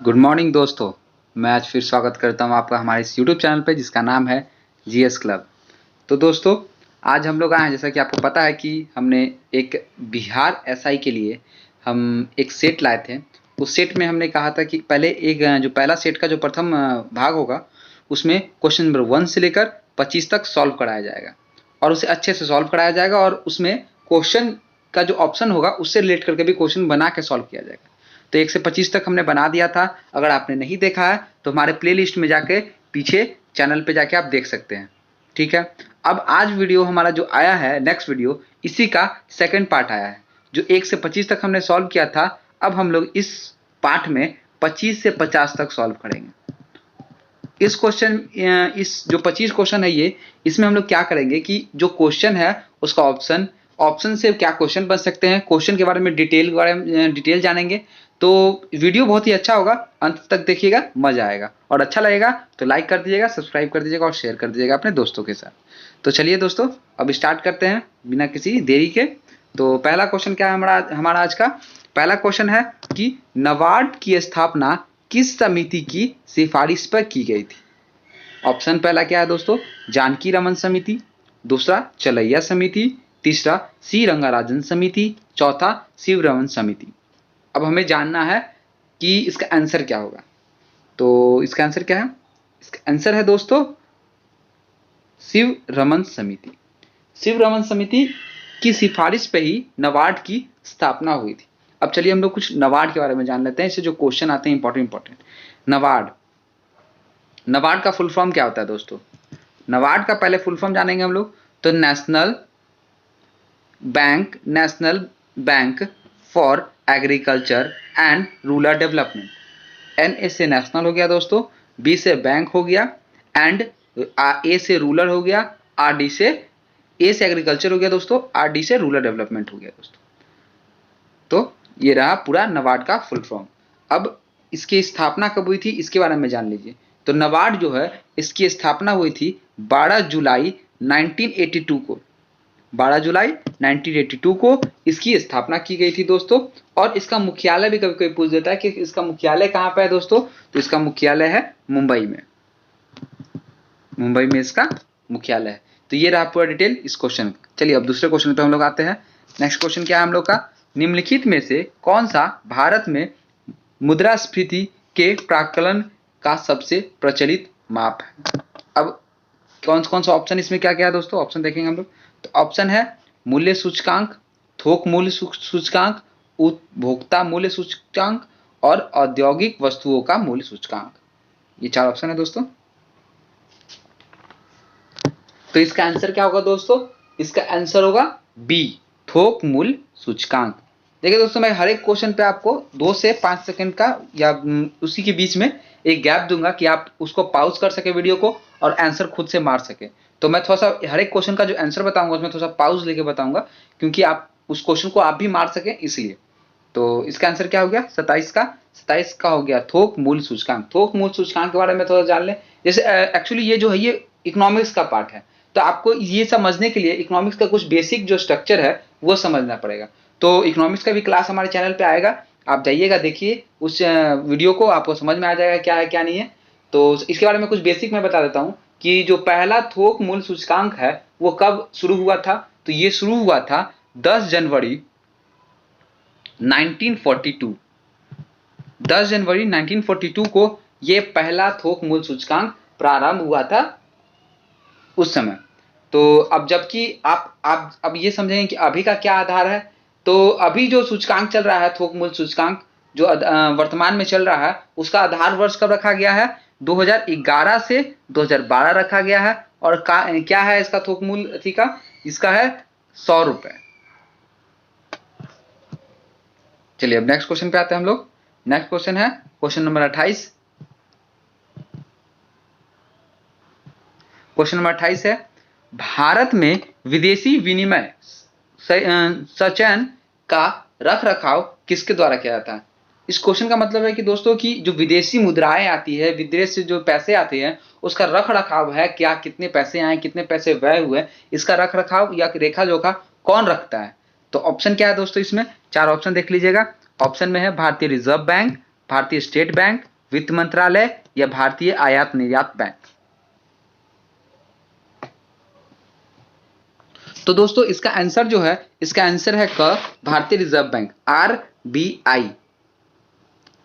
Good morning दोस्तों। मैं आज फिर स्वागत करता हूं आपका हमारे इस यूट्यूब चैनल पे जिसका नाम है जीएस क्लब। तो दोस्तों आज हम लोग आए हैं, जैसा कि आपको पता है कि हमने एक बिहार एसआई के लिए हम एक सेट लाए थे। उस सेट में हमने कहा था कि पहले एक जो पहला सेट का जो प्रथम भाग होगा उसमें क्वेश्चन नंबर 1 से लेकर 25 तक सॉल्व कराया जाएगा और उसे अच्छे से सॉल्व कराया जाएगा और उसमें क्वेश्चन का जो ऑप्शन होगा उससे रिलेट करके भी क्वेश्चन बना के सॉल्व किया जाएगा। तो 1 से 25 तक हमने बना दिया था। अगर आपने नहीं देखा है तो हमारे प्लेलिस्ट में जाके पीछे चैनल पे जाके आप देख सकते हैं। ठीक है, अब आज वीडियो हमारा जो आया है नेक्स्ट वीडियो इसी का सेकंड पार्ट आया है। जो 1 से 25 तक हमने सॉल्व किया था, अब हम लोग इस पार्ट में 25 से 50 तक सॉल्व करेंगे। इस जो 25 क्वेश्चन है ये, इसमें हम लोग क्या करेंगे कि जो क्वेश्चन है उसका ऑप्शन से क्या क्वेश्चन बन सकते हैं, क्वेश्चन के बारे में डिटेल जानेंगे। तो वीडियो बहुत ही अच्छा होगा, अंत तक देखिएगा, मजा आएगा और अच्छा लगेगा तो लाइक कर दीजिएगा, सब्सक्राइब कर दीजिएगा और शेयर कर दीजिएगा अपने दोस्तों के साथ। तो चलिए दोस्तों अब स्टार्ट करते हैं बिना किसी देरी के। तो पहला क्वेश्चन क्या है हमारा आज का पहला क्वेश्चन है कि नाबार्ड की स्थापना किस समिति की सिफारिश पर की गई थी। ऑप्शन पहला क्या है दोस्तों, जानकी रमन समिति, दूसरा चलैया समिति, तीसरा सी रंगाराजन समिति, चौथा शिव रमन समिति। अब हमें जानना है कि इसका आंसर क्या होगा। तो इसका आंसर क्या है, इसका आंसर है दोस्तों शिव रमन समिति। शिव रमन समिति की सिफारिश पे ही नाबार्ड की स्थापना हुई थी। अब चलिए हम लोग कुछ नाबार्ड के बारे में जान लेते हैं, इससे जो क्वेश्चन आते हैं इंपॉर्टेंट। नाबार्ड का फुल फॉर्म क्या होता है दोस्तों। नाबार्ड का पहले फुल फॉर्म जानेंगे हम लोग। तो national bank for agriculture and rural development. N A से नेशनल हो गया दोस्तों, बी से बैंक हो गया, एंड ए से रूरल हो गया, आर डी से ए से एग्रीकल्चर हो गया दोस्तों, आर डी से रूरल डेवलपमेंट हो गया दोस्तों। तो ये रहा पूरा नाबार्ड का फुल फॉर्म। अब इसकी स्थापना कब हुई थी इसके बारे में जान लीजिए। तो नाबार्ड जो है इसकी स्थापना हुई थी 12 जुलाई 1982 को। 12 जुलाई 1982 को इसकी स्थापना की गई थी दोस्तों। और इसका मुख्यालय भी कभी कभी पूछ देता है कि इसका मुख्यालय कहाँ पे है दोस्तों। तो इसका मुख्यालय है मुंबई में। मुंबई में इसका मुख्यालय है। तो ये रहा पूरा डिटेल इस क्वेश्चन का। चलिए अब दूसरे क्वेश्चन पे हम लोग आते हैं। नेक्स्ट क्वेश्चन क्या है हम लोग का, निम्नलिखित में से कौन सा भारत में मुद्रास्फीति के प्राक्कलन का सबसे प्रचलित माप है। अब कौन सा ऑप्शन इसमें क्या क्या है दोस्तों, ऑप्शन देखेंगे हम लोग। तो ऑप्शन है मूल्य सूचकांक, थोक मूल्य सूचकांक, उपभोक्ता मूल्य सूचकांक और औद्योगिक वस्तुओं का मूल्य सूचकांक। ये 4 ऑप्शन है दोस्तों। तो इसका आंसर क्या होगा दोस्तों, इसका आंसर होगा बी, थोक मूल्य सूचकांक। देखिए दोस्तों मैं हर एक क्वेश्चन पे आपको 2 से 5 सेकंड का या उसी के बीच में एक गैप दूंगा कि आप उसको पॉज कर सके वीडियो को और आंसर खुद से मार सके। तो मैं थोड़ा सा हर एक क्वेश्चन का जो आंसर बताऊंगा उसमें थोड़ा सा पॉज लेके बताऊंगा क्योंकि आप उस क्वेश्चन को आप भी मार सके इसलिए। तो इसका आंसर क्या हो गया 27 का हो गया थोक मूल्य सूचकांक। थोक मूल्य सूचकांक के बारे में थोड़ा जान लें। जैसे एक्चुअली ये जो है ये इकोनॉमिक्स का पार्ट है, तो आपको ये समझने के लिए इकोनॉमिक्स का कुछ बेसिक जो स्ट्रक्चर है वो समझना पड़ेगा। तो इकोनॉमिक्स का भी क्लास हमारे चैनल पे आएगा, आप जाइएगा देखिए उस वीडियो को, आपको समझ में आ जाएगा क्या है क्या नहीं है। तो इसके बारे में कुछ बेसिक मैं बता देता हूँ कि जो पहला थोक मूल्य सूचकांक है वो कब शुरू हुआ था। तो ये शुरू हुआ था 10 जनवरी 1942। 10 जनवरी 1942 को ये पहला थोक मूल्य सूचकांक प्रारंभ हुआ था उस समय। तो अब जबकि आप अब ये समझेंगे कि अभी का क्या आधार है। तो अभी जो सूचकांक चल रहा है थोक मूल्य सूचकांक जो वर्तमान में चल रहा है उसका आधार वर्ष कब रखा गया है, 2011 से 2012 रखा गया है। और क्या है इसका थोक मूल्य थी का, इसका है 100 रुपए। चलिए अब नेक्स्ट क्वेश्चन पे आते हैं हम लोग। नेक्स्ट क्वेश्चन है क्वेश्चन नंबर 28। क्वेश्चन नंबर 28 है भारत में विदेशी विनिमय संचयन का रख रखाव किसके द्वारा किया जाता है। इस क्वेश्चन का मतलब है कि दोस्तों की जो विदेशी मुद्राएं आती है, विदेश से जो पैसे आते हैं उसका रख रखाव है, क्या कितने पैसे आए, कितने पैसे व्यय हुए, इसका रख रखाव या रेखा जोखा कौन रखता है। तो ऑप्शन क्या है दोस्तों, इसमें 4 ऑप्शन देख लीजिएगा। ऑप्शन में है भारतीय रिजर्व बैंक, भारतीय स्टेट बैंक, वित्त मंत्रालय या भारतीय आयात निर्यात बैंक। तो दोस्तों इसका आंसर जो है, इसका आंसर है क, भारतीय reserve bank, RBI,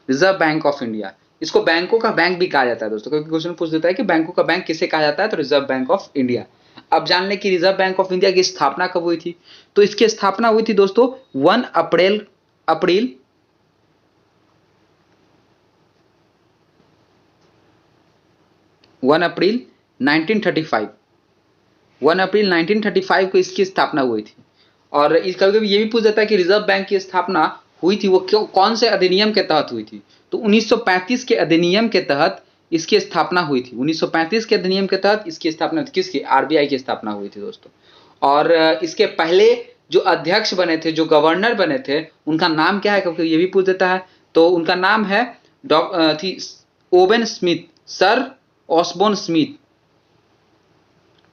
reserve bank of India. इसको बैंकों का बैंक भी कहा जाता है दोस्तों, क्योंकि क्वेश्चन पूछ देता है कि बैंकों का बैंक किसे कहा जाता है, तो रिजर्व बैंक ऑफ इंडिया। अब जान लें कि रिजर्व बैंक ऑफ इंडिया की स्थापना कब हुई थी। तो इसकी स्थापना हुई थी दोस्तों 1 अप्रैल 1935, 1 अप्रैल 1935 को इसकी स्थापना हुई थी। और इस कभी-कभी ये भी पूछ जाता है कि रिजर्व बैंक की स्थापना हुई थी वो क्यों, कौन से अधिनियम के तहत हुई थी। तो 1935 के अधिनियम के तहत इसकी स्थापना हुई थी। 1935 के अधिनियम के तहत इसकी स्थापना किसकी, RBI की स्थापना हुई थी दोस्तों। और इसके पहले जो अध्यक्ष बने थे, जो गवर्नर बने थे, उनका नाम क्या है, क्योंकि ये भी पूछ देता है। तो उनका नाम है Owen Smith, sir Osborne Smith,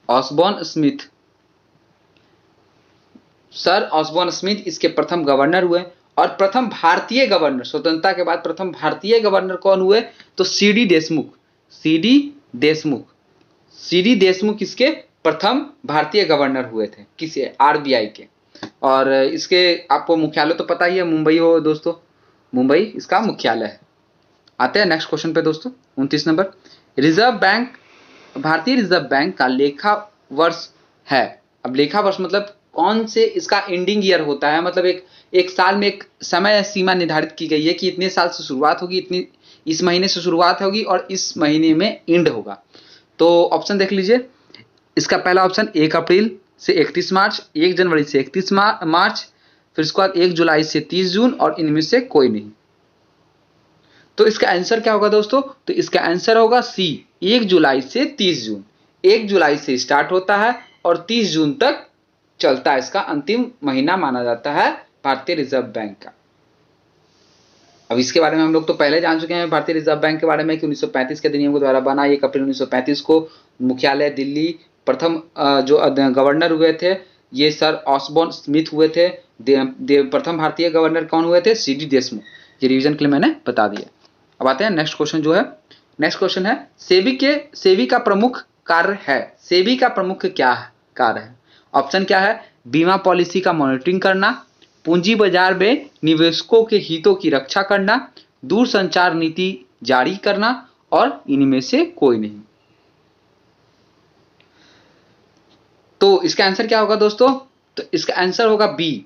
Osborne Smith, sir Osborne Smith इसके प्रथम गवर्नर हुए। और प्रथम भारतीय गवर्नर, स्वतंत्रता के बाद प्रथम भारतीय गवर्नर कौन हुए, तो CD Deshmukh, CD Deshmukh, CD Deshmukh इसके प्रथम भारतीय गवर्नर हुए थे, किसे, RBI के। और इसके आपको मुख्यालय तो पता ही है, मुंबई हो दोस्तों, मुंबई इसका मुख्यालय है। आते हैं नेक्स्ट क्वेश्चन पे दोस्तों, 29 नंबर। रिजर्व बैंक, भारतीय रिजर्व बैंक का लेखा वर्ष है। अब लेखा वर्ष मतलब कौन से इसका एंडिंग ईयर होता है, मतलब एक साल में एक समय सीमा निर्धारित की गई है कि इतने साल से शुरुआत होगी, इतनी इस महीने से शुरुआत होगी और इस महीने में एंड होगा। तो ऑप्शन देख लीजिए। इसका पहला ऑप्शन 1 अप्रैल से 31 मार्च, 1 जनवरी से 31 मार्च, फिर उसके बाद 1 जुलाई से 30 जून, और इनमें से कोई नहीं। तो इसका आंसर क्या होगा दोस्तों, तो इसका आंसर होगा सी, 1 जुलाई से 30 जून। 1 जुलाई से स्टार्ट होता है और 30 जून तक चलता है, इसका अंतिम महीना माना जाता है भारतीय रिजर्व बैंक का। अब इसके बारे में हम लोग तो पहले जान चुके हैं भारतीय रिजर्व बैंक के बारे में कि 1935 के अधिनियम के द्वारा बना। 1 अप्रैल 1935 को मुख्यालय दिल्ली, प्रथम जो गवर्नर हुए थे ये सर ऑसबोर्न स्मिथ हुए थे। प्रथम भारतीय गवर्नर कौन हुए थे, सीडी देशमुख। ये रिवीजन के लिए मैंने बता दिया। अब आते हैं नेक्स्ट क्वेश्चन जो है, नेक्स्ट क्वेश्चन है सेबी का प्रमुख कार्य है। सेबी का प्रमुख क्या कार्य है, ऑप्शन क्या है, बीमा पॉलिसी का मॉनिटरिंग करना, पूंजी बाजार में निवेशकों के हितों की रक्षा करना, दूरसंचार नीति जारी करना, और इनमें से कोई नहीं। तो इसका आंसर क्या होगा दोस्तों, तो इसका आंसर होगा बी,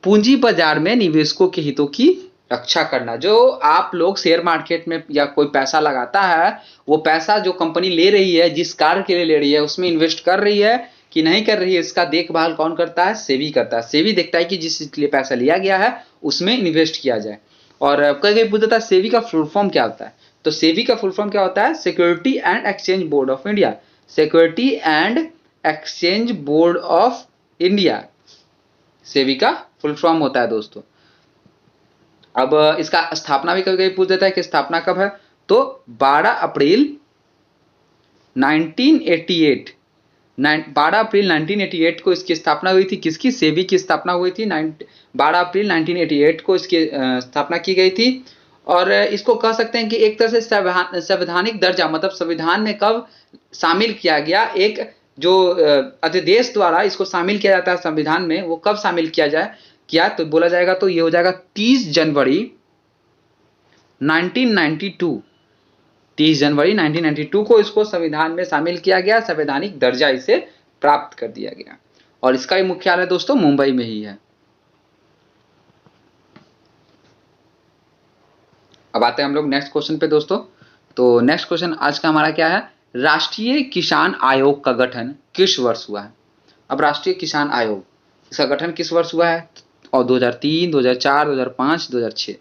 पूंजी बाजार में निवेशकों के हितों की रक्षा करना। जो आप लोग शेयर मार्केट में या कोई पैसा लगाता है, वो पैसा जो कंपनी ले रही है, जिस कार्य के लिए ले रही है, उसमें इन्वेस्ट कर रही है कि नहीं कर रही है, इसका देखभाल कौन करता है, सेबी करता है। सेबी देखता है कि जिस लिए पैसा लिया गया है उसमें इन्वेस्ट किया जाए। और कई कई पूछता है सेबी का फुल फॉर्म क्या होता है, तो सेबी का फुल फॉर्म क्या होता है, security and exchange board of India, security and exchange board of India SEBI का फुल फॉर्म होता है दोस्तों। अब इसका स्थापना भी कभी कभी पूछ देता है कि स्थापना कब है, तो 12 अप्रैल 1988, 12 अप्रैल 1988 को इसकी स्थापना हुई थी। किसकी, सेबी की स्थापना हुई थी। 12 अप्रैल 1988 को इसकी स्थापना की गई थी। और इसको कह सकते हैं कि एक तरह से संवैधानिक दर्जा, मतलब संविधान में कब शामिल किया गया, एक जो अध्यादेश द्वारा इसको शामिल किया जाता है संविधान में, वो कब शामिल किया जाए, क्या तो बोला जाएगा, तो ये हो जाएगा 30 जनवरी 1992। 30 जनवरी 1992 को इसको संविधान में शामिल किया गया, संवैधानिक दर्जा इसे प्राप्त कर दिया गया। और इसका ही मुख्यालय दोस्तों मुंबई में ही है। अब आते हैं हम लोग नेक्स्ट क्वेश्चन पे दोस्तों। तो नेक्स्ट क्वेश्चन आज का हमारा क्या है, राष्ट्रीय किसान आयोग का गठन किस वर्ष हुआ है। अब राष्ट्रीय किसान आयोग, इसका गठन किस वर्ष हुआ है, और 2003, 2004, 2005, 2006।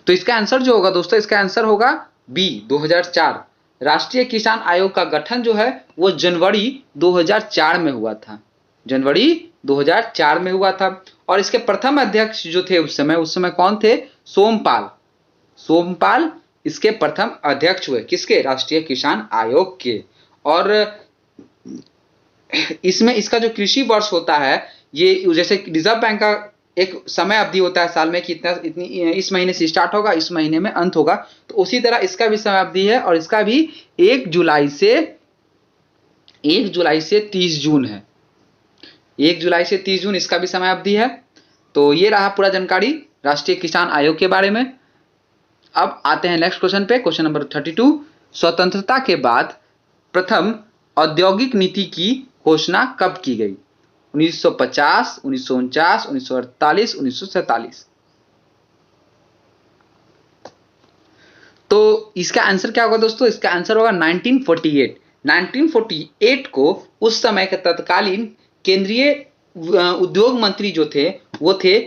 तो इसका आंसर जो होगा दोस्तों, इसका आंसर होगा बी, 2004। राष्ट्रीय किसान आयोग का गठन जो है वो जनवरी 2004 में हुआ था, जनवरी 2004 में हुआ था। और इसके प्रथम अध्यक्ष जो थे उस समय कौन थे, सोमपाल, सोमपाल इसके प्रथम अध्यक्ष हुए, किसके, राष्ट्रीय किसान आयोग के। और इसमें इसका जो कृषि वर्ष होता है, ये जैसे रिजर्व बैंक का एक समय अवधि होता है साल में कि इतना इतनी इस महीने से स्टार्ट होगा, इस महीने में अंत होगा, तो उसी तरह इसका भी समय अवधि है और इसका भी 1 जुलाई से 30 जून है। 1 जुलाई से 30 जून इसका भी समय अवधि है। तो ये रहा पूरा जानकारी राष्ट्रीय किसान आयोग के बारे में। अब आते हैं नेक्स्ट क्वेश्चन पे, क्वेश्चन नंबर 32। स्वतंत्रता के बाद प्रथम औद्योगिक नीति की घोषणा कब की गई? 1950, 1949, 1948, 1947। तो इसका आंसर क्या होगा दोस्तों? इसका आंसर होगा 1948। 1948 को उस समय के तत्कालीन केंद्रीय उद्योग मंत्री जो थे वो थे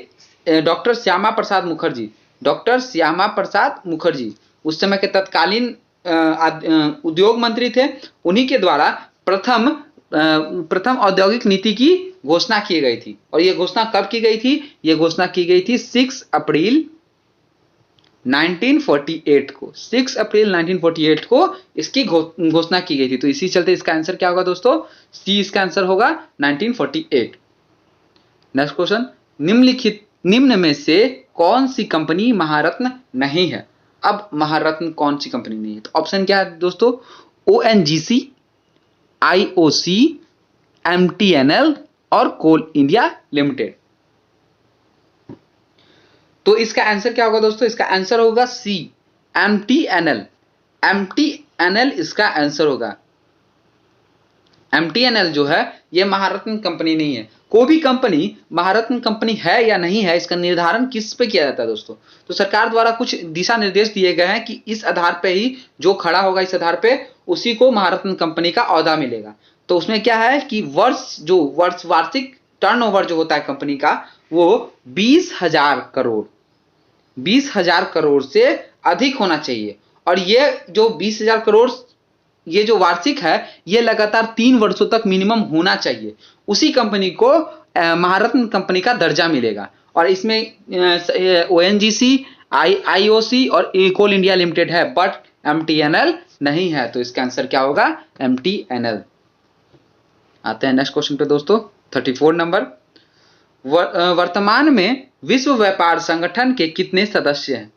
डॉक्टर श्यामा प्रसाद मुखर्जी। डॉक्टर श्यामा प्रसाद मुखर्जी उस समय के तत्कालीन उद्योग मंत्री थे। उन्हीं के द्वारा प्रथम औद्योगिक नीति की घोषणा की गई थी। और ये घोषणा कब की गई थी? ये घोषणा की गई थी 6 अप्रैल 1948 को। 6 अप्रैल 1948 को इसकी घोषणा की गई थी। तो इसी चलते इसका आंसर क्या होगा दोस्तों? सी इसका आंसर होगा 1948। नेक्स्ट क्वेश्चन, निम्न में से कौन सी कंपनी महारत्न नहीं है? अब महारत्न कौन सी कंपनी नहीं है? तो ऑप्शन क्या है दोस्तों? ONGC, IOC, MTNL और कोल इंडिया लिमिटेड। तो इसका आंसर क्या होगा दोस्तों? इसका आंसर होगा सी, MTNL। MTNL इसका आंसर होगा। MTNL जो है ये महारत्न कंपनी नहीं है। कोई भी कंपनी महारत्न कंपनी है या नहीं है, इसका निर्धारण किस पे किया जाता है दोस्तों? तो सरकार द्वारा कुछ दिशा निर्देश दिए गए हैं कि इस आधार पे ही जो खड़ा होगा इस आधार पे उसी को महारत्न कंपनी का ओहदा मिलेगा। तो उसमें क्या है कि वार्षिक टर्नओवर जो होता है कंपनी का वो 20,000 करोड़ से अधिक होना चाहिए। और ये जो 20,000 करोड़ ये जो वार्षिक है ये लगातार 3 वर्षों तक मिनिमम होना चाहिए। उसी कंपनी को महारत्न कंपनी का दर्जा मिलेगा। और इसमें ONGC, IOC और कोल इंडिया लिमिटेड है, बट MTNL नहीं है। तो इसका आंसर क्या होगा? MTNL। आते हैं नेक्स्ट क्वेश्चन पे दोस्तों, 34 नंबर। वर्तमान में विश्व व्यापार संगठन के कितने सदस्य हैं?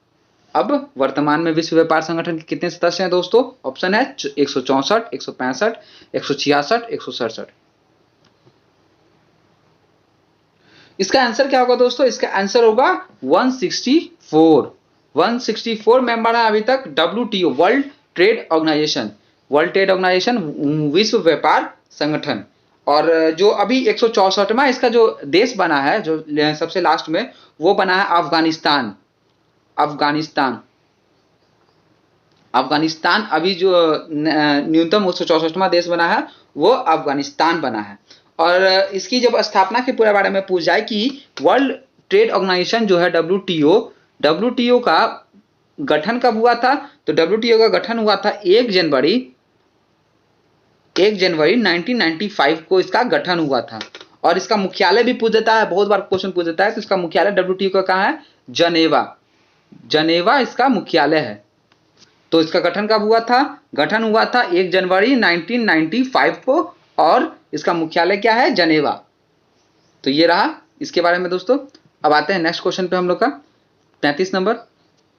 अब वर्तमान में विश्व व्यापार संगठन के कितने सदस्य हैं दोस्तों? ऑप्शन है 164, 165, 166, 167। इसका आंसर क्या होगा दोस्तों? इसका आंसर होगा 164। 164 मेंबर है अभी तक WTO, वर्ल्ड ट्रेड ऑर्गेनाइजेशन, विश्व व्यापार संगठन। और जो अभी 164वां इसका जो देश बना है, जो सबसे लास्ट में, वो बना है अफगानिस्तान। अभी जो न्यूनतम 164वां देश बना है वो अफगानिस्तान बना है। और इसकी जब स्थापना के पूरे बारे में पूछ जाए कि वर्ल्ड ट्रेड ऑर्गेनाइजेशन जो है WTO का गठन कब हुआ था? तो WTO का गठन हुआ था 1 जनवरी 1995 को इसका गठन हुआ था। और इसका मुख्यालय भी पूछ देता है, बहुत बार क्वेश्चन पूछ देता है। तो इसका मुख्यालय WTO का कहाँ है? जनेवा इसका मुख्यालय है। तो इसका गठन कब हुआ था? गठन हुआ था 1 जनवरी 1995 को और इसका मुख्यालय क्या है? जनेवा। तो ये रहा इसके बारे में दोस्तों। अब आते हैं नेक्स्ट क्वेश्चन पे हम लोग का, 33 नंबर।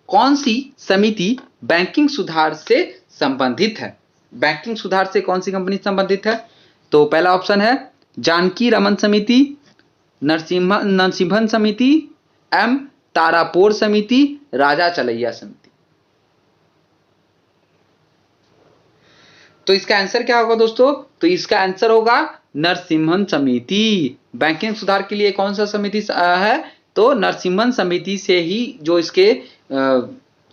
कौन सी समिति बैंकिंग सुधार से संबंधित है? बैंकिंग सुधार से कौन सी कंपनी संबंधित है? तो पहला ऑप्शन है जानकी रमन समिति, नरसिम्हन समिति, M तारापोर समिति, राजा चलैया समिति। तो इसका आंसर क्या होगा दोस्तों? तो इसका आंसर होगा नरसिम्हन समिति। बैंकिंग सुधार के लिए कौन सा समिति है? तो नरसिम्हन समिति से ही जो इसके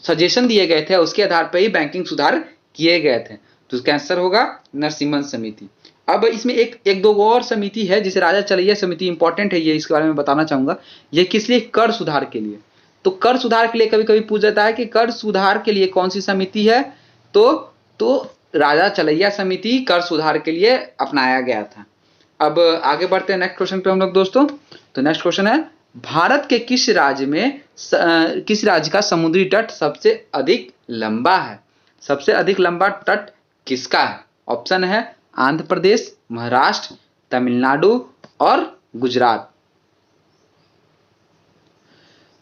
सजेशन दिए गए थे उसके आधार पर ही बैंकिंग सुधार किए गए थे। तो इसका आंसर होगा नरसिम्हन समिति। अब इसमें एक दो और समिति है जिसे राजा चलैया समिति इंपॉर्टेंट है, ये इसके बारे में बताना चाहूंगा। ये किस लिए? कर सुधार के लिए। तो कर सुधार के लिए कभी कभी पूछ जाता है कि कर सुधार के लिए कौन सी समिति है? तो राजा चलैया समिति कर सुधार के लिए अपनाया गया था। अब आगे बढ़ते हैं नेक्स्ट क्वेश्चन पे हम लोग दोस्तों। तो नेक्स्ट क्वेश्चन है भारत के किस राज्य का समुद्री तट सबसे अधिक लंबा है? सबसे अधिक लंबा तट किसका है? ऑप्शन है आंध्र प्रदेश, महाराष्ट्र, तमिलनाडु और गुजरात।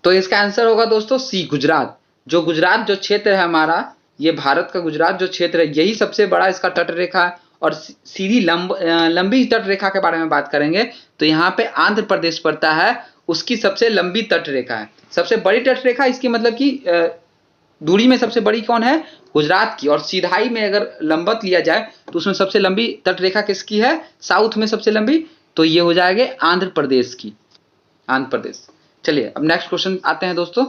तो इसका आंसर होगा दोस्तों सी, गुजरात। जो गुजरात जो क्षेत्र है हमारा, ये भारत का गुजरात जो क्षेत्र है, यही सबसे बड़ा इसका तट रेखा है। और सीधी लंबी तट रेखा के बारे में बात करेंगे तो यहाँ पे आंध्र प्रदेश पड़ता है, उसकी सबसे लंबी तट रेखा है। सबसे बड़ी तट रेखा इसकी मतलब कि दूरी में सबसे बड़ी कौन है, गुजरात की। और सीधाई में अगर लंबत लिया जाए तो उसमें सबसे लंबी तट रेखा किसकी है, साउथ में सबसे लंबी, तो ये हो जाएगा आंध्र प्रदेश की, आंध्र प्रदेश। चलिए अब नेक्स्ट क्वेश्चन आते हैं दोस्तों।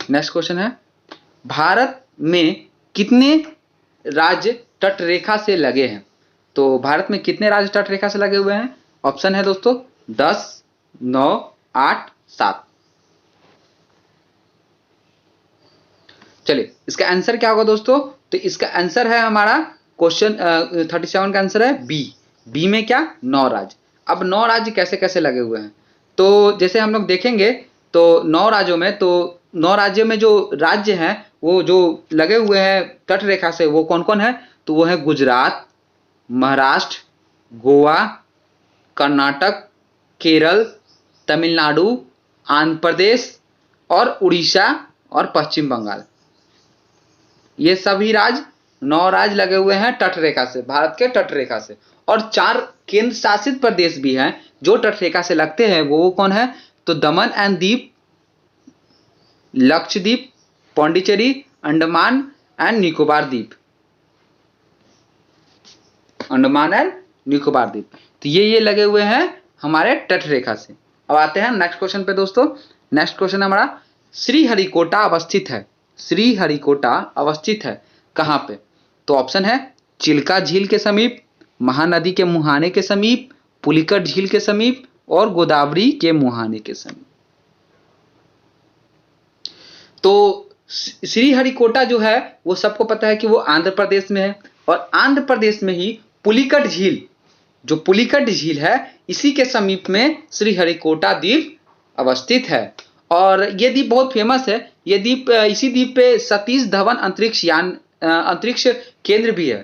नेक्स्ट क्वेश्चन है, भारत में कितने राज्य तट रेखा से लगे हैं? तो भारत में कितने राज्य तट रेखा से लगे हुए हैं? ऑप्शन है दोस्तों 10, 9, 8, 7। चलिए इसका आंसर क्या होगा दोस्तों? तो इसका आंसर है हमारा क्वेश्चन 37 का आंसर है बी। बी में क्या, 9 राज्य। अब 9 राज्य कैसे कैसे लगे हुए हैं, तो जैसे हम लोग देखेंगे तो 9 राज्यों में, तो 9 राज्यों में जो राज्य हैं वो जो लगे हुए हैं तट रेखा से, वो कौन कौन है? तो वो है गुजरात, महाराष्ट्र, गोवा, कर्नाटक, केरल, तमिलनाडु, आंध्र प्रदेश और उड़ीसा और पश्चिम बंगाल। ये सभी राज्य 9 राज्य लगे हुए हैं तट रेखा से, भारत के तट रेखा से। और 4 केंद्र शासित प्रदेश भी हैं जो तट रेखा से लगते हैं, वो कौन है? तो दमन and Deep, Lakshadweep, Pondicherry, Andaman and Nicobar द्वीप, अंडमान एंड निकोबार द्वीप। तो ये लगे हुए हैं हमारे तट रेखा से। अब आते हैं नेक्स्ट क्वेश्चन पे दोस्तों। नेक्स्ट क्वेश्चन हमारा, श्रीहरिकोटा अवस्थित है, श्रीहरिकोटा अवस्थित है कहां पे? तो ऑप्शन है चिल्का झील के समीप, महानदी के मुहाने के समीप, पुलिकट झील के समीप और गोदावरी के मुहाने के समीप। तो श्रीहरिकोटा जो है वो सबको पता है कि वो आंध्र प्रदेश में है, और आंध्र प्रदेश में ही पुलिकट झील, जो पुलिकट झील है, इसी के समीप में श्रीहरिकोटा द्वीप अवस्थित है। और ये द्वीप बहुत फेमस है। ये द्वीप, इसी द्वीप पे सतीश धवन अंतरिक्ष केंद्र भी है,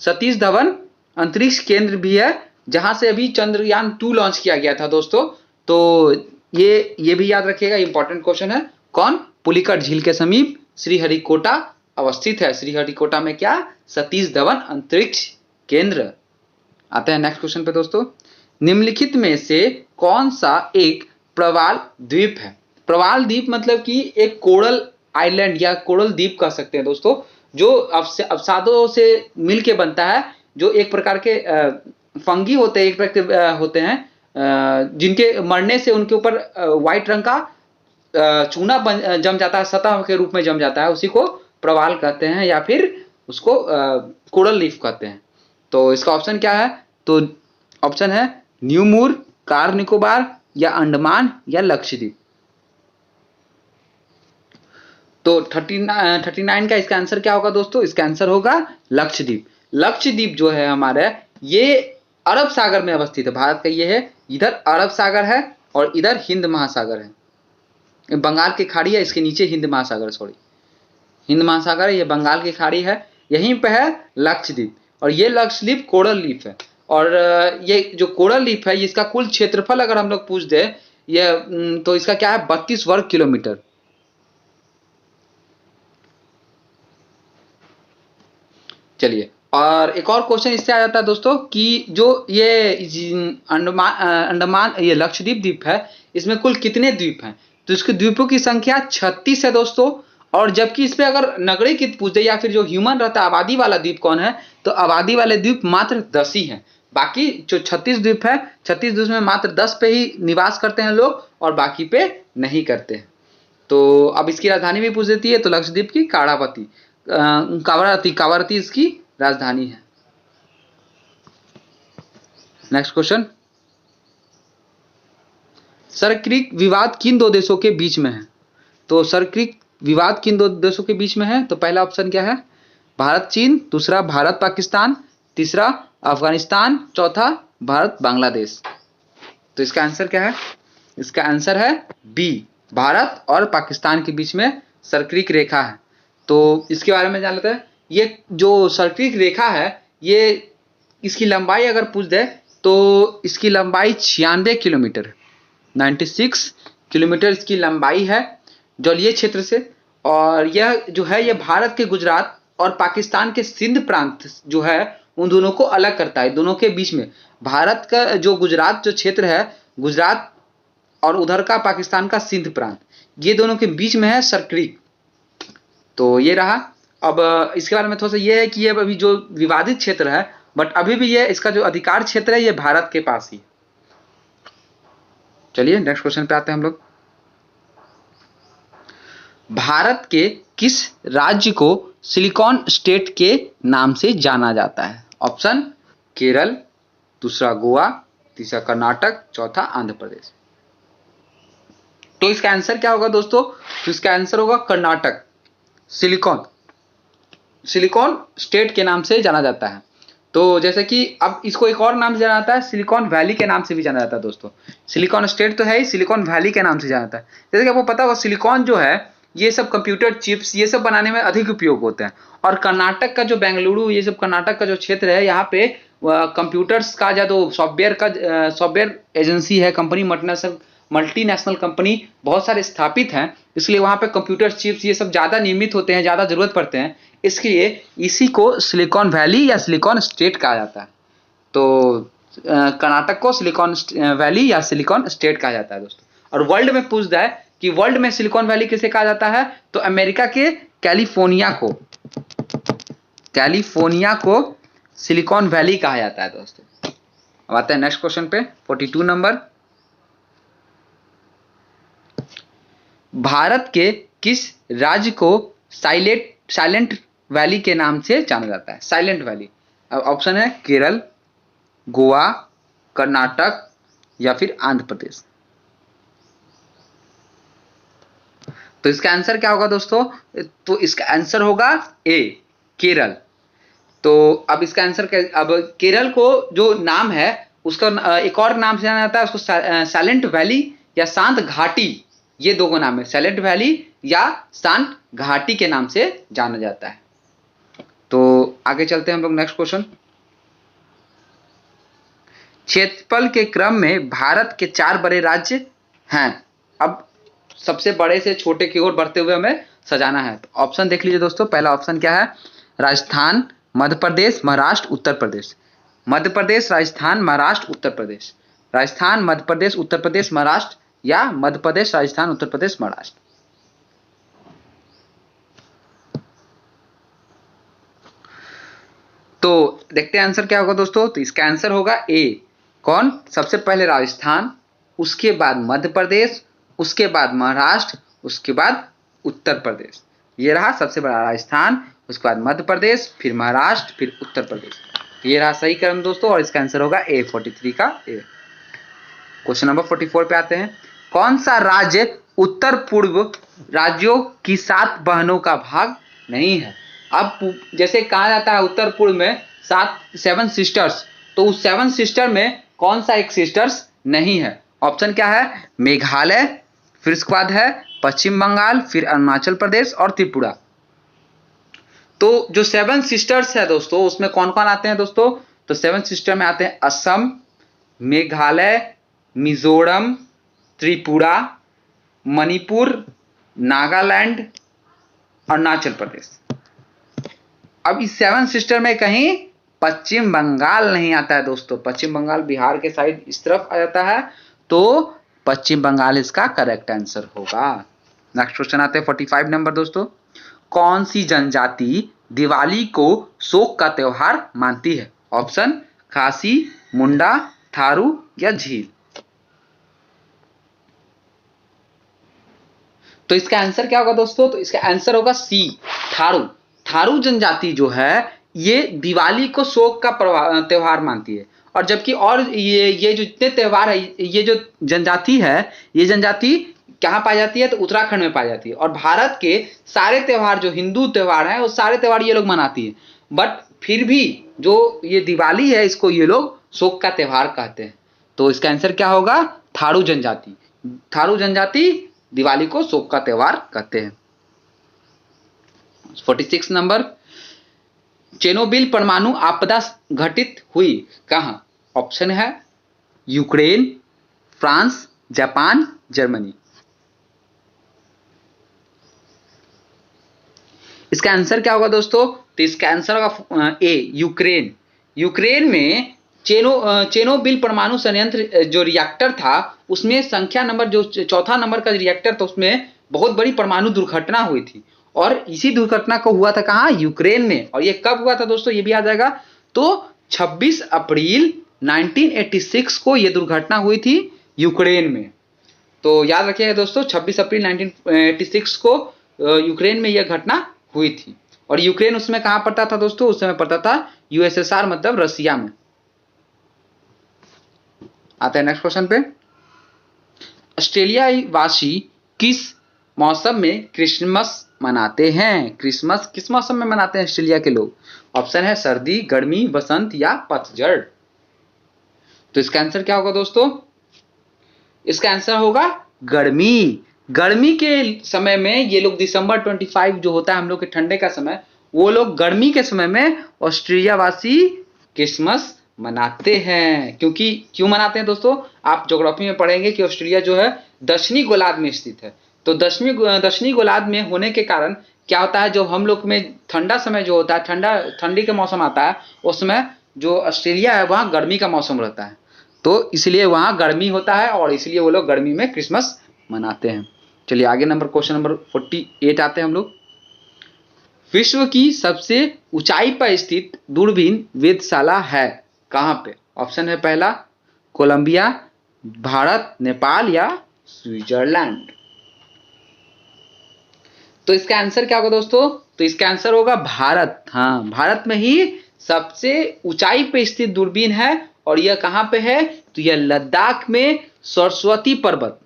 सतीश धवन अंतरिक्ष केंद्र भी है, जहां से अभी चंद्रयान 2 लॉन्च किया गया था दोस्तों। तो ये भी याद रखिएगा, इंपॉर्टेंट क्वेश्चन है। कौन? पुलिकट झील के समीप श्रीहरिकोटा अवस्थित है। श्रीहरिकोटा में क्या? सतीश धवन अंतरिक्ष केंद्र। आते हैं नेक्स्ट क्वेश्चन पे दोस्तों। निम्नलिखित में से कौन सा एक प्रवाल द्वीप है? प्रवाल द्वीप मतलब कि एक कोरल आइलैंड या कोरल द्वीप कह सकते हैं दोस्तों, जो अवसादों से मिलके बनता है, जो एक प्रकार के फंगी होते हैं, एक प्रकार के होते हैं जिनके मरने से उनके ऊपर व्हाइट रंग का चूना जम जाता है, सतह के रूप में जम जाता है, उसी को प्रवाल कहते हैं या फिर उसको कोरल लीफ कहते हैं। तो इसका ऑप्शन क्या है? तो ऑप्शन है न्यूमूर, कार निकोबार या अंडमान या लक्षद्वीप। तो 39 का इसका आंसर क्या होगा दोस्तों? इसका आंसर होगा लक्षद्वीप। लक्षद्वीप जो है हमारे, ये अरब सागर में अवस्थित है। भारत का ये है, इधर अरब सागर है और इधर हिंद महासागर है, बंगाल की खाड़ी है, इसके नीचे हिंद महासागर, हिंद महासागर है, ये बंगाल की खाड़ी है, यहीं पे है लक्षद्वीप। और ये लक्षद्वीप कोरल लीफ है। और ये जो कोरल लीफ है, इसका कुल क्षेत्रफल अगर हम लोग पूछ दे, ये तो इसका क्या है? 32 वर्ग किलोमीटर। चलिए, और एक और क्वेश्चन इससे आ जाता है दोस्तों कि जो ये अंडमान ये लक्षद्वीप द्वीप है, इसमें कुल कितने द्वीप हैं? तो इसके द्वीपों की संख्या 36 है दोस्तों। और जबकि इस पे अगर नागरिक पूछ दे या फिर जो ह्यूमन रहता है, आबादी वाला द्वीप कौन है, तो आबादी वाले द्वीप मात्र 10 ही हैं। बाकी जो 36 द्वीप है, 36 द्वीप में मात्र 10 पे ही निवास करते हैं लोग और बाकी पे नहीं करते हैं। तो अब इसकी राजधानी भी पूछ देती है, तो लक्षद्वीप की कावारती इसकी राजधानी है। नेक्स्ट क्वेश्चन, सरक्रिक विवाद किन 2 देशों के बीच में है? तो सरक्रिक विवाद किन 2 देशों के बीच में है? तो पहला ऑप्शन क्या है? भारत चीन, दूसरा भारत पाकिस्तान, तीसरा अफगानिस्तान, चौथा भारत बांग्लादेश। तो इसका आंसर क्या है? इसका आंसर है बी, भारत और पाकिस्तान के बीच में सरक्रिक रेखा है। तो इसके बारे में जान लेते हैं। ये जो सरक्रिक रेखा है, ये इसकी लंबाई अगर पूछ दे तो इसकी लंबाई 96 किलोमीटर है। 96 किलोमीटर इसकी लंबाई है जलीय क्षेत्र से। और यह जो है ये भारत के गुजरात और पाकिस्तान के सिंध प्रांत जो है उन दोनों को अलग करता है। दोनों के बीच में भारत का जो गुजरात जो क्षेत्र है, गुजरात और उधर का पाकिस्तान का सिंध प्रांत, ये दोनों के बीच में है सरक्रीक। तो ये रहा। अब इसके बारे में थोड़ा सा ये है कि ये अभी जो विवादित क्षेत्र है, बट अभी भी ये इसका जो अधिकार क्षेत्र है ये भारत के पास ही। चलिए नेक्स्ट क्वेश्चन पे आते हैं हम लोग। भारत के किस राज्य को सिलिकॉन स्टेट के नाम से जाना जाता है? ऑप्शन केरल, दूसरा गोवा, तीसरा कर्नाटक, चौथा आंध्र प्रदेश। तो इसका आंसर क्या होगा दोस्तों? तो इसका आंसर होगा कर्नाटक। सिलिकॉन स्टेट के नाम से जाना जाता है। तो जैसे कि अब इसको एक और नाम से जाना जाता है, सिलिकॉन वैली के नाम से भी जाना जाता है दोस्तों। सिलिकॉन स्टेट तो है ही, सिलिकॉन वैली के नाम से जाना जाता है। जैसे कि आपको पता होगा सिलिकॉन जो है ये सब कंप्यूटर चिप्स ये सब बनाने में अधिक उपयोग होते हैं। और कर्नाटक का जो बेंगलुरु ये सब कर्नाटक का जो क्षेत्र है यहाँ पे कंप्यूटर्स का जो सॉफ्टवेयर एजेंसी है, कंपनी मल्टीनेशनल कंपनी बहुत सारे स्थापित हैं, इसलिए वहाँ पे कंप्यूटर चिप्स ये सब ज़्यादा निर्मित होते हैं, ज़्यादा जरूरत पड़ते हैं, इसलिए इसी को सिलिकॉन वैली या सिलिकॉन स्टेट कहा जाता है। तो कर्नाटक को सिलिकॉन वैली या सिलिकॉन स्टेट कहा जाता है दोस्तों। और वर्ल्ड में पूछता है कि वर्ल्ड में सिलिकॉन वैली किसे कहा जाता है, तो अमेरिका के कैलिफोर्निया को सिलिकॉन वैली कहा जाता है दोस्तों। अब आते हैं नेक्स्ट क्वेश्चन पे 42 नंबर। भारत के किस राज्य को साइलेंट वैली के नाम से जाना जाता है? Silent valley. अब ऑप्शन है केरल, गोवा, कर्नाटक या फिर आंध्र प्रदेश। तो इसका आंसर क्या होगा दोस्तों? तो इसका आंसर होगा ए, केरल। तो अब इसका आंसर अब केरल को जो नाम है उसका एक और नाम से जाना जाता है, उसको साइलेंट वैली या शांत घाटी, ये दो नाम है, साइलेंट वैली या शांत घाटी के नाम से जाना जाता है। तो आगे चलते हैं हम लोग नेक्स्ट क्वेश्चन। क्षेत्रफल के क्रम में भारत के 4 बड़े राज्य हैं। अब सबसे बड़े से छोटे की ओर बढ़ते हुए हमें सजाना है। तो ऑप्शन देख लीजिए दोस्तों। पहला ऑप्शन क्या है? राजस्थान, मध्य प्रदेश, महाराष्ट्र, उत्तर प्रदेश। मध्य प्रदेश, राजस्थान, महाराष्ट्र, उत्तर प्रदेश। राजस्थान, मध्य प्रदेश, उत्तर प्रदेश, महाराष्ट्र या मध्य प्रदेश, राजस्थान, उत्तर प्रदेश, महाराष्ट्र। तो देखते हैं आंसर क्या होगा दोस्तों। तो इसका आंसर होगा ए। कौन? सबसे पहले राजस्थान, उसके बाद मध्य प्रदेश, उसके बाद महाराष्ट्र, उसके बाद उत्तर प्रदेश। ये रहा सबसे बड़ा राजस्थान, उसके बाद मध्य प्रदेश, फिर महाराष्ट्र, फिर उत्तर प्रदेश। ये रहा सही क्रम दोस्तों और इसका आंसर होगा ए, 43 का ए। क्वेश्चन नंबर 44 पे आते हैं। कौन सा राज्य उत्तर पूर्व राज्यों की 7 बहनों का भाग नहीं है? अब जैसे कहा जाता है उत्तर पूर्व में 7 सिस्टर्स, तो उस 7 सिस्टर में कौन सा एक सिस्टर्स नहीं है? ऑप्शन क्या है? मेघालय, फिर उसके बाद है पश्चिम बंगाल, फिर अरुणाचल प्रदेश और त्रिपुरा। तो जो 7 सिस्टर्स है दोस्तों उसमें कौन कौन आते हैं दोस्तों? तो 7 सिस्टर में आते हैं असम, मेघालय, मिजोरम, त्रिपुरा, मणिपुर, नागालैंड, अरुणाचल प्रदेश। अब इस 7 सिस्टर में कहीं पश्चिम बंगाल नहीं आता है दोस्तों। पश्चिम बंगाल बिहार के साइड इस तरफ आ जाता है, तो पश्चिम बंगाल इसका करेक्ट आंसर होगा। नेक्स्ट क्वेश्चन आते हैं 45 नंबर दोस्तों। कौन सी जनजाति दिवाली को शोक का त्योहार मानती है? ऑप्शन खासी, मुंडा, थारू या झील। तो इसका आंसर क्या होगा दोस्तों? तो इसका आंसर होगा सी, थारू। थारू जनजाति जो है ये दिवाली को शोक का त्योहार मानती है। और जबकि और ये जो इतने त्योहार है, ये जो जनजाति है ये जनजाति कहाँ पाई जाती है? तो उत्तराखंड में पाई जाती है। और भारत के सारे त्योहार जो हिंदू त्योहार है वो सारे त्योहार ये लोग मनाती है, बट फिर भी जो ये दिवाली है इसको ये लोग शोक का त्योहार कहते हैं। तो इसका आंसर क्या होगा? थारू जनजाति। थारू जनजाति दिवाली को शोक का त्योहार कहते हैं। 46 नंबर। चेर्नोबिल परमाणु आपदा घटित हुई कहां? ऑप्शन है यूक्रेन, फ्रांस, जापान, जर्मनी। इसका आंसर क्या होगा दोस्तों? तो इसका आंसर होगा ए, यूक्रेन। यूक्रेन में चेर्नोबिल परमाणु संयंत्र जो रिएक्टर था उसमें संख्या नंबर जो चौथा नंबर का रिएक्टर था उसमें बहुत बड़ी परमाणु दुर्घटना हुई थी और इसी दुर्घटना को हुआ था कहाँ? यूक्रेन में। और ये कब हुआ था दोस्तों? ये भी आ जाएगा। तो 26 अप्रैल 1986 को ये दुर्घटना हुई थी यूक्रेन में। तो याद रखिएगा दोस्तों 26 अप्रैल 1986 को यूक्रेन में यह घटना हुई थी। और यूक्रेन उसमें कहां पड़ता था दोस्तों? उस समय पड़ता था यूएसएसआर मतलब रसिया में। आते हैं नेक्स्ट क्वेश्चन पे। ऑस्ट्रेलियाई वासी किस मौसम में क्रिसमस मनाते हैं? क्रिसमस किस मौसम में मनाते हैं ऑस्ट्रेलिया के लोग? ऑप्शन है सर्दी, गर्मी, बसंत या पतझड़। तो इसका आंसर क्या होगा दोस्तों? इसका आंसर होगा गर्मी। गर्मी के समय में ये लोग दिसंबर 25 जो होता है हम लोग के ठंडे का समय, वो लोग गर्मी के समय में ऑस्ट्रेलिया वासी क्रिसमस मनाते हैं। क्योंकि क्यों मनाते हैं दोस्तों? आप ज्योग्राफी में पढ़ेंगे कि ऑस्ट्रेलिया जो है दक्षिणी गोलार्ध में स्थित है। तो दक्षिणी गोलार्ध में होने के कारण क्या होता है, जो हम लोग में ठंडा समय जो होता है, ठंडी का मौसम आता है, उस समय जो ऑस्ट्रेलिया है वहाँ गर्मी का मौसम रहता है। तो इसलिए वहाँ गर्मी होता है और इसलिए वो लोग गर्मी में क्रिसमस मनाते हैं। चलिए आगे क्वेश्चन नंबर 48 आते हैं हम लोग। विश्व की सबसे ऊंचाई पर स्थित दूरबीन वेधशाला है कहां पे? ऑप्शन है पहला कोलंबिया, भारत, नेपाल या स्विट्जरलैंड। तो इसका आंसर क्या होगा दोस्तों? तो इसका आंसर होगा भारत। हाँ, भारत में ही सबसे ऊंचाई पे स्थित दूरबीन है और यह कहां पे है? तो यह लद्दाख में सरस्वती पर्वत,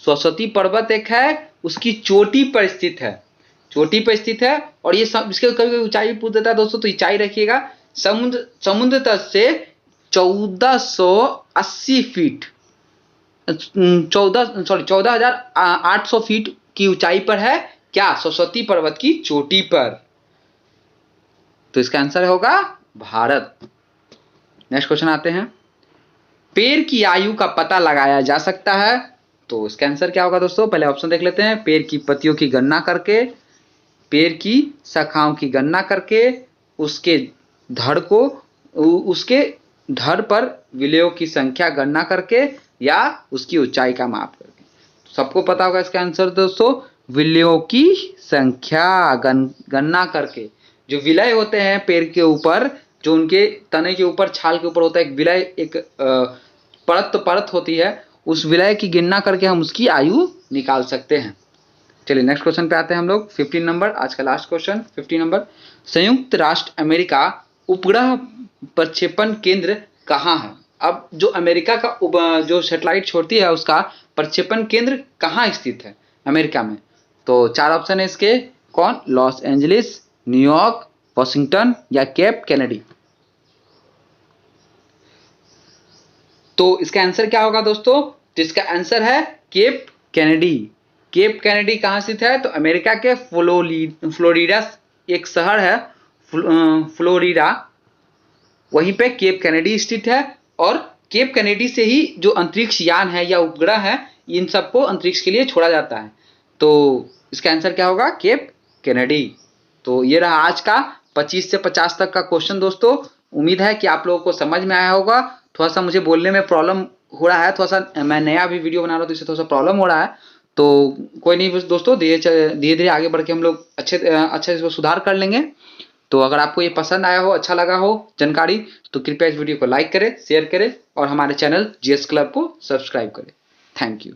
सरस्वती पर्वत एक है, उसकी चोटी पर स्थित है, चोटी पर स्थित है। और ये इसके कभी ऊंचाई पूछ देता है दोस्तों, तो ऊंचाई रखिएगा समुद्र तल से 1480 फीट 14,800 फीट की ऊंचाई पर है क्या? सरस्वती पर्वत की चोटी पर। तो इसका आंसर होगा भारत। नेक्स्ट क्वेश्चन आते हैं। पेड़ की आयु का पता लगाया जा सकता है, तो इसका आंसर क्या होगा दोस्तों? पहले ऑप्शन देख लेते हैं। पेड़ की पत्तियों की गणना करके, पेड़ की शाखाओं की गणना करके, उसके धड़ पर विलयों की संख्या गणना करके, या उसकी ऊंचाई का माप करके। तो सबको पता होगा इसका आंसर दोस्तों, विलयों की संख्या गणना करके। जो विलय होते हैं पेड़ के ऊपर, जो उनके तने के ऊपर, छाल के ऊपर होता है एक विलय, एक परत होती है, उस विलय की गणना करके हम उसकी आयु निकाल सकते हैं। चलिए नेक्स्ट क्वेश्चन पे आते हैं हम लोग। 15 नंबर, आज का लास्ट क्वेश्चन 15 नंबर। संयुक्त राष्ट्र अमेरिका उपग्रह प्रक्षेपण केंद्र कहाँ है? अब जो अमेरिका का जो सैटेलाइट छोड़ती है उसका प्रक्षेपण केंद्र कहाँ स्थित है अमेरिका में? तो 4 ऑप्शन है इसके। कौन? लॉस एंजलिस, न्यूयॉर्क, वॉशिंगटन या केप कैनेडी। तो इसका आंसर क्या होगा दोस्तों? तो इसका आंसर है केप कैनेडी। केप कैनेडी कहाँ स्थित है? तो अमेरिका के फ्लोरिडा एक शहर है फ्लोरिडा, वहीं पे केप कैनेडी स्थित है। और केप कैनेडी से ही जो अंतरिक्ष यान है या उपग्रह है, इन सबको अंतरिक्ष के लिए छोड़ा जाता है। तो इसका आंसर क्या होगा? Cape Kennedy. तो ये रहा आज का 25 से 50 तक का क्वेश्चन दोस्तों। उम्मीद है कि आप लोगों को समझ में आया होगा। थोड़ा सा मुझे बोलने में प्रॉब्लम हो रहा है, थोड़ा सा मैं नया भी वीडियो बना रहा हूँ तो इससे थोड़ा सा प्रॉब्लम हो रहा है। तो कोई नहीं दोस्तों, धीरे धीरे आगे बढ़ के हम लोग अच्छे इसको सुधार कर लेंगे। तो अगर आपको ये पसंद आया हो, अच्छा लगा हो जानकारी, तो कृपया इस वीडियो को लाइक करें, शेयर करें और हमारे चैनल जीएस क्लब को सब्सक्राइब करें। Thank you.